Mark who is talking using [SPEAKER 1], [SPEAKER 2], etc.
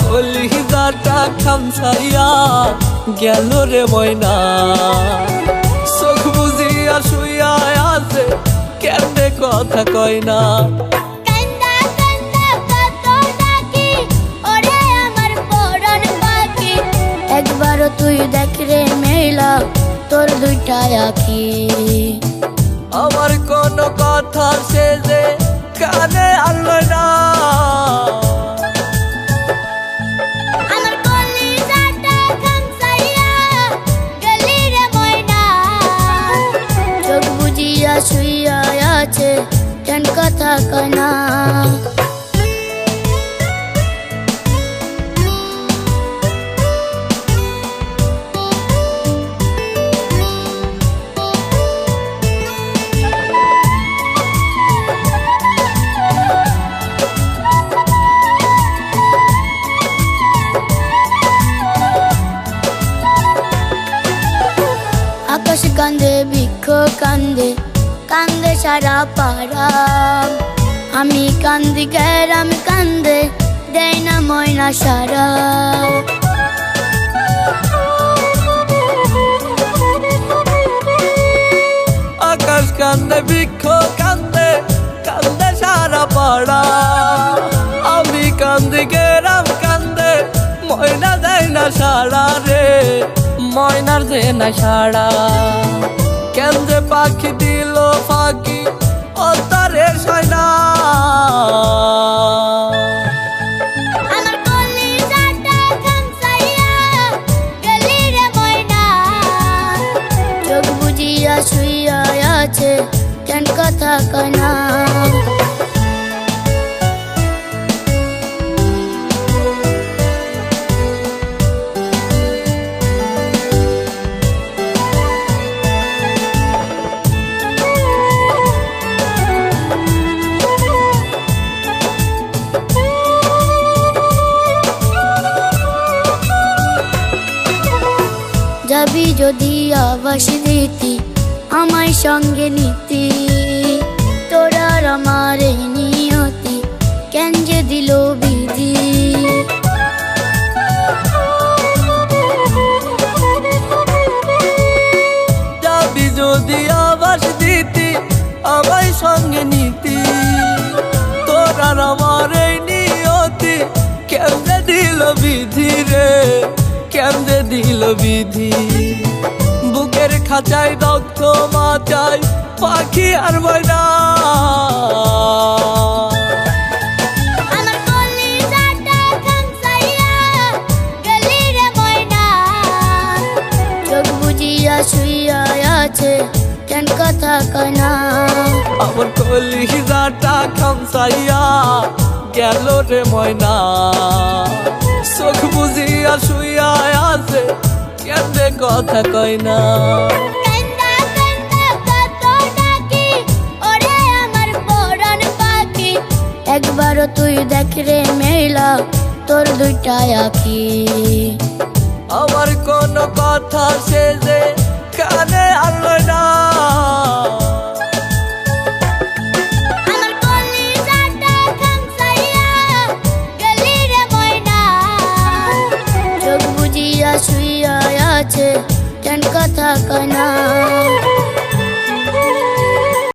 [SPEAKER 1] কলিজাটা খামসাইয়া গেল রে ময়না, চোখ বুঝিয়া শুইয়া আছে কেমনে কথা কয় না।
[SPEAKER 2] একবারও তুই দেখ রে মেলা তোর দুইটা আখি,
[SPEAKER 1] আমার কোন কথা সে যে কানে আনলো না।
[SPEAKER 2] আমার কলিজাটা খামসাইয়া গেলি রে ময়না, চোখ বুঝিয়া শুইয়া আছে কেন কথা কয় না। আকাশ কান্দে বৃক্ষ কান্দে কান্দে সারা পাড়া, আমি কান্দি গ্রাম কান্দে দেয় না ময়না সারা।
[SPEAKER 1] আকাশ কান্দে বৃক্ষ কান্দে কান্দে সারা পাড়া, আমি কান্দি গ্রাম কান্দে ময়না দেয় না সারা রে, ময়নার যে না সারা। কেন যে পাখি দিল ফাঁকি অন্তরে সয়না,
[SPEAKER 2] আমার কলিজাটা খামসাইয়া গেলি রে ময়না, চোখ বুঝিয়া শুইয়া আছে কেন কথা কয় না। যাবি যদি আবাস দিতি আমায় সঙ্গে নিতি, তোরার আমার এই নিয়তি কেন যে দিল বিধি।
[SPEAKER 1] যাবি যদি আবাস দিতি আমায় সঙ্গে নিতি, তোরার আমার এই নিয়তি কেমনে দিল বিধি রে, কেমনে দিল বিধি। বুকের খাঁচায় দগ্ধ মাচায় পাখি আর ময়না,
[SPEAKER 2] আমার কলিজাটা খামসাইয়া গেলি রে ময়না, চোখ বুঝিয়া শুইয়া আছে কেন কথা কয় না।
[SPEAKER 1] আমার কলিজাটা খামসাইয়া গেল রে ময়না, চোখ বুঝিয়া শুইয়া আছে কেমনে কথা কয় না।
[SPEAKER 2] একবারও তুই দেখ রে মেলা তোর দুইটা আখি,
[SPEAKER 1] আমার কোন কথা সে যে কানে আনলো না।
[SPEAKER 2] আমার কলিজাটা খামসাইয়া গেলি রে ময়না, চোখ বুঝিয়া শুইয়া আছে কেন কথা কয় না।